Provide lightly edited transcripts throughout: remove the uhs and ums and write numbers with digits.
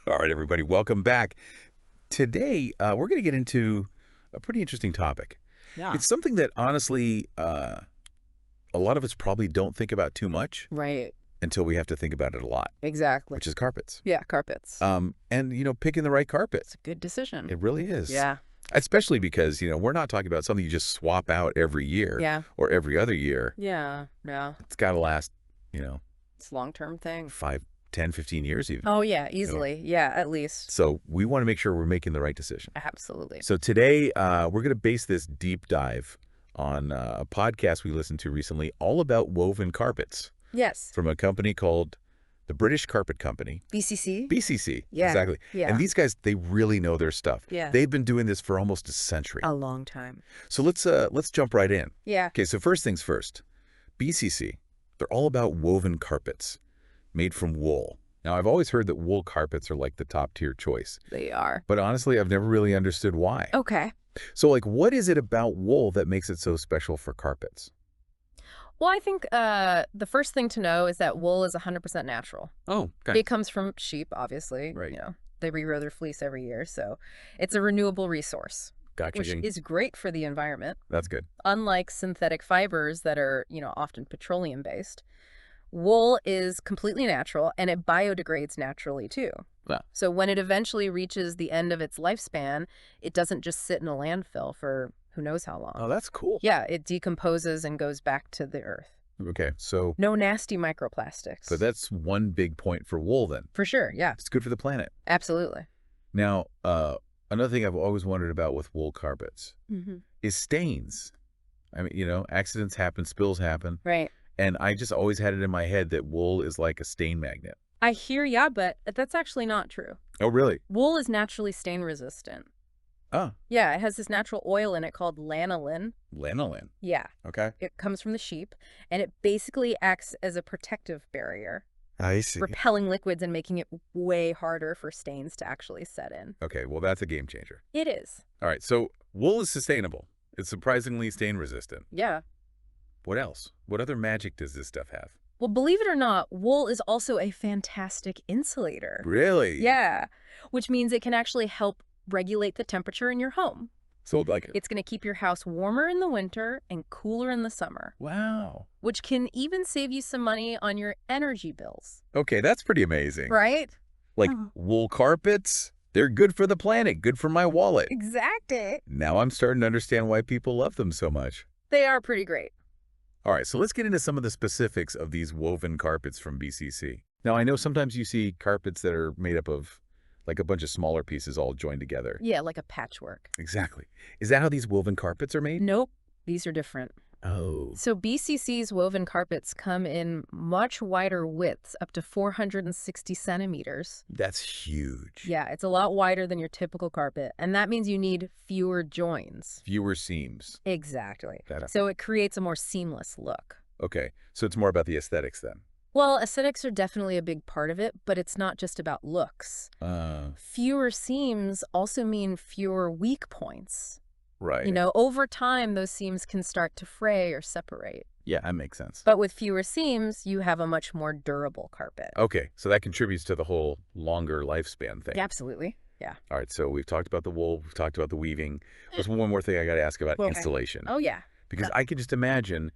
All right, everybody, welcome back. Today, we're going to get into a pretty interesting topic. Yeah. It's something that, honestly, a lot of us probably don't think about too much Right. until we have to think about it a lot, Exactly. which is carpets. Yeah, carpets. And picking the right carpet. It's a good decision. It really is. Yeah. Especially because, we're not talking about something you just swap out every year Yeah. or every other year. Yeah. Yeah. It's got to last, It's a long-term thing. 5, 10, 15 years even. Oh, yeah. Easily. Yeah, at least. So we want to make sure we're making the right decision. Absolutely. So today, we're going to base this deep dive on a podcast we listened to recently all about woven carpets Yes. from a company called the British Carpet Company. BCC? BCC. Yeah. Exactly. Yeah. And these guys, they really know their stuff. Yeah. They've been doing this for almost a century. A long time. So let's jump right in. Yeah. Okay, so first things first. BCC, they're all about woven carpets made from wool. Now, I've always heard that wool carpets are like the top tier choice. They are. But honestly, I've never really understood why. Okay. So, what is it about wool that makes it so special for carpets? Well, I think the first thing to know is that wool is 100% natural. Oh, okay. It comes from sheep, obviously. Right. They regrow their fleece every year, so it's a renewable resource, Gotcha. which is great for the environment. That's good. Unlike synthetic fibers that are, often petroleum-based, wool is completely natural and it biodegrades naturally too. Wow. So when it eventually reaches the end of its lifespan, it doesn't just sit in a landfill for who knows how long. Oh, that's cool. Yeah, it decomposes and goes back to the earth. Okay, so No nasty microplastics. that's one big point for wool then. For sure, yeah, It's good for the planet. absolutely. Now, another thing I've always wondered about with wool carpets is stains. I mean, accidents happen, spills happen, Right. and I just always had it in my head that wool is like a stain magnet. I hear ya, but that's actually not true. Oh, really? Wool is naturally stain resistant. Oh, Yeah, it has this natural oil in it called lanolin. lanolin. Yeah, Okay. it comes from the sheep, and it basically acts as a protective barrier, I see. repelling liquids and making it way harder for stains to actually set in. Okay, well, that's a game changer. It is. All right, so wool is sustainable. It's surprisingly stain resistant. Yeah. What else? What other magic does this stuff have? Well, believe it or not, wool is also a fantastic insulator. Really? Yeah, which means it can actually help regulate the temperature in your home. So like, It's going to keep your house warmer in the winter and cooler in the summer, wow. which can even save you some money on your energy bills. Okay, that's pretty amazing. Right? Like Oh. wool carpets, they're good for the planet, good for my wallet. Exactly. Now I'm starting to understand why people love them so much. They are pretty great. All right, so let's get into some of the specifics of these woven carpets from BCC. Now, I know sometimes you see carpets that are made up of like a bunch of smaller pieces all joined together. Yeah, like a patchwork. Exactly. Is that how these woven carpets are made? Nope, these are different. Oh. So BCC's woven carpets come in much wider widths, up to 460 centimeters. That's huge. Yeah, it's a lot wider than your typical carpet, and that means you need fewer joins. Fewer seams. Exactly. That- So it creates a more seamless look. Okay, so it's more about the aesthetics then. Well, aesthetics are definitely a big part of it, but it's not just about looks. Fewer seams also mean fewer weak points. Right. Over time, those seams can start to fray or separate. Yeah, that makes sense. But with fewer seams, you have a much more durable carpet. Okay, so that contributes to the whole longer lifespan thing. Absolutely. Yeah. All right, so we've talked about the wool, we've talked about the weaving. There's one more thing I got to ask about Okay. installation. Oh, yeah. Because I can just imagine,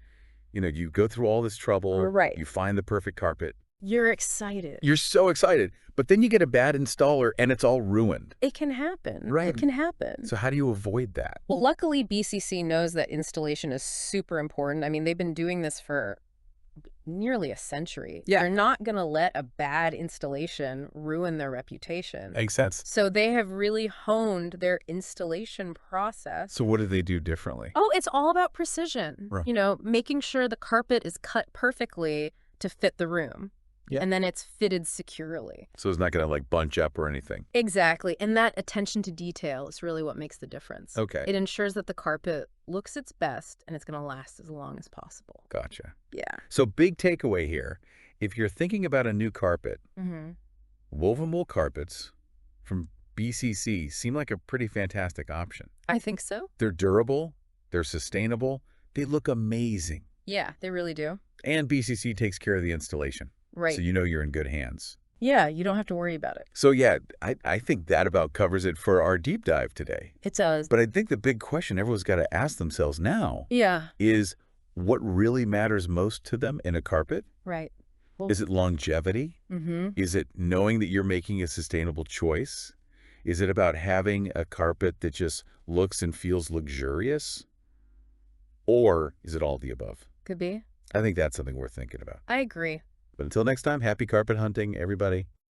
you go through all this trouble, Right. you find the perfect carpet. You're excited. You're so excited, but then you get a bad installer and it's all ruined. It can happen. Right. It can happen. So how do you avoid that? Well, luckily, BCC knows that installation is super important. I mean, they've been doing this for nearly a century. Yeah. They're not going to let a bad installation ruin their reputation. Makes sense. So they have really honed their installation process. So what do they do differently? Oh, it's all about precision. Right. Making sure the carpet is cut perfectly to fit the room. Yeah. And then it's fitted securely. So it's not going to like bunch up or anything. Exactly. And that attention to detail is really what makes the difference. Okay. It ensures that the carpet looks its best and it's going to last as long as possible. Gotcha. Yeah. So big takeaway here, if you're thinking about a new carpet, Mm-hmm. woven wool carpets from BCC seem like a pretty fantastic option. I think so. They're durable, they're sustainable, they look amazing. Yeah, they really do. And BCC takes care of the installation. Right. So you know you're in good hands. Yeah, you don't have to worry about it. So yeah, I think that about covers it for our deep dive today. It does. But I think the big question everyone's got to ask themselves now Yeah, is what really matters most to them in a carpet? right. Well, Is it longevity? mm-hmm. Is it knowing that you're making a sustainable choice? Is it about having a carpet that just looks and feels luxurious? Or is it all of the above? Could be. I think that's something worth thinking about. I agree. But until next time, happy carpet hunting, everybody.